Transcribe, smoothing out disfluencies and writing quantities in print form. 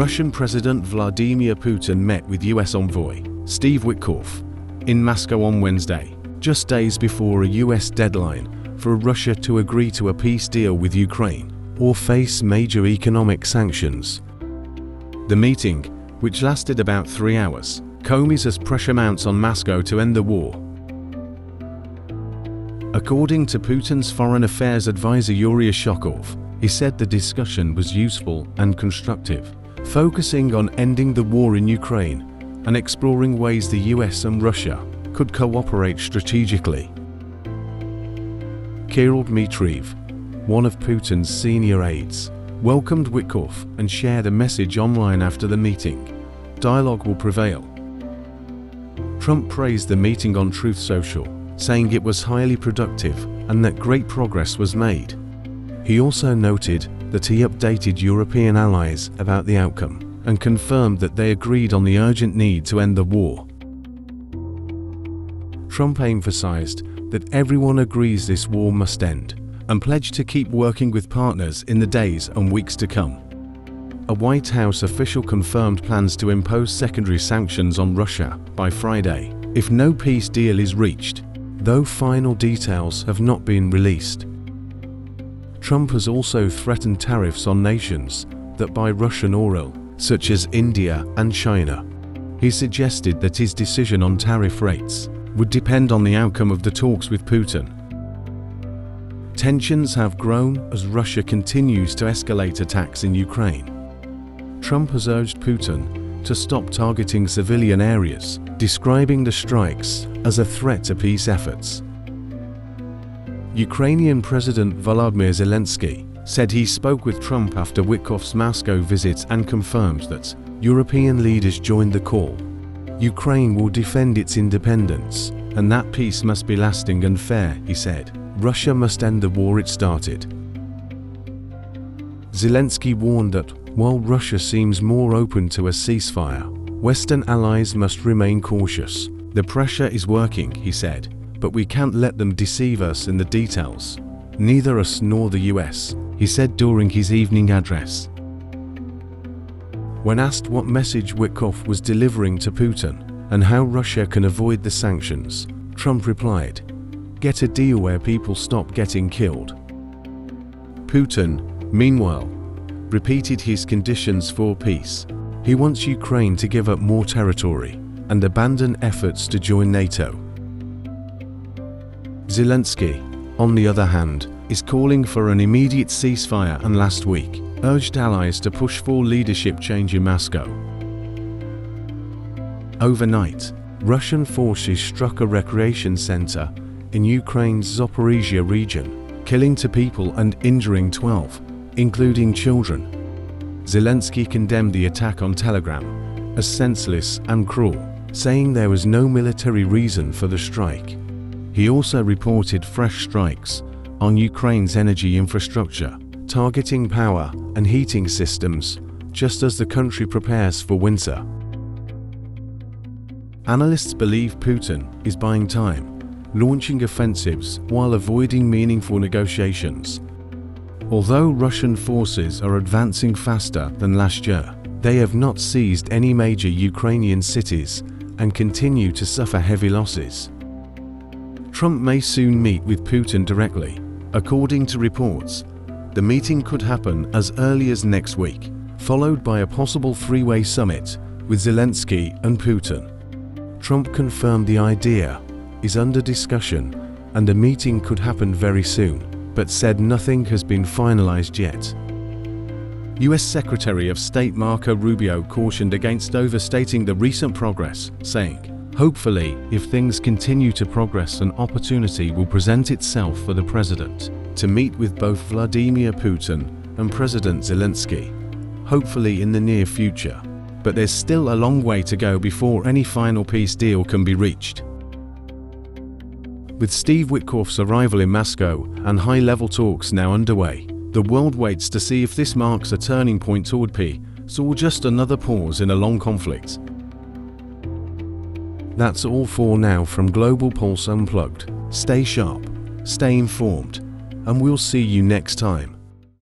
Russian President Vladimir Putin met with US envoy Steve Witkoff in Moscow on Wednesday, just days before a US deadline for Russia to agree to a peace deal with Ukraine or face major economic sanctions. The meeting, which lasted about 3 hours, comes as pressure mounts on Moscow to end the war. According to Putin's foreign affairs advisor Yuri Ushakov, he said the discussion was useful and constructive, focusing on ending the war in Ukraine and exploring ways the US and Russia could cooperate strategically. Kirill Dmitriev, one of Putin's senior aides, welcomed Witkoff and shared a message online after the meeting. Dialogue will prevail. Trump praised the meeting on Truth Social, saying it was highly productive and that great progress was made. He also noted that he updated European allies about the outcome and confirmed that they agreed on the urgent need to end the war. Trump emphasized that everyone agrees this war must end and pledged to keep working with partners in the days and weeks to come. A White House official confirmed plans to impose secondary sanctions on Russia by Friday if no peace deal is reached, though final details have not been released. Trump has also threatened tariffs on nations that buy Russian oil, such as India and China. He suggested that his decision on tariff rates would depend on the outcome of the talks with Putin. Tensions have grown as Russia continues to escalate attacks in Ukraine. Trump has urged Putin to stop targeting civilian areas, describing the strikes as a threat to peace efforts. Ukrainian President Volodymyr Zelenskyy said he spoke with Trump after Witkoff's Moscow visit and confirmed that European leaders joined the call. Ukraine will defend its independence, and that peace must be lasting and fair, he said. Russia must end the war it started. Zelenskyy warned that while Russia seems more open to a ceasefire, Western allies must remain cautious. The pressure is working, he said, but we can't let them deceive us in the details. Neither us nor the US, he said during his evening address. When asked what message Witkoff was delivering to Putin and how Russia can avoid the sanctions, Trump replied, "Get a deal where people stop getting killed." Putin, meanwhile, repeated his conditions for peace. He wants Ukraine to give up more territory and abandon efforts to join NATO. Zelenskyy, on the other hand, is calling for an immediate ceasefire and last week urged allies to push for leadership change in Moscow. Overnight, Russian forces struck a recreation center in Ukraine's Zaporizhia region, killing 2 people and injuring 12, including children. Zelenskyy condemned the attack on Telegram as senseless and cruel, saying there was no military reason for the strike. He also reported fresh strikes on Ukraine's energy infrastructure, targeting power and heating systems, just as the country prepares for winter. Analysts believe Putin is buying time, launching offensives while avoiding meaningful negotiations. Although Russian forces are advancing faster than last year, they have not seized any major Ukrainian cities and continue to suffer heavy losses. Trump may soon meet with Putin directly. According to reports, the meeting could happen as early as next week, followed by a possible 3-way summit with Zelenskyy and Putin. Trump confirmed the idea is under discussion and the meeting could happen very soon, but said nothing has been finalized yet. US Secretary of State Marco Rubio cautioned against overstating the recent progress, saying, "Hopefully, if things continue to progress, an opportunity will present itself for the president to meet with both Vladimir Putin and President Zelenskyy, hopefully in the near future. But there's still a long way to go before any final peace deal can be reached." With Steve Witkoff's arrival in Moscow and high-level talks now underway, the world waits to see if this marks a turning point toward peace or just another pause in a long conflict. That's all for now from Global Pulse Unplugged. Stay sharp, stay informed, and we'll see you next time.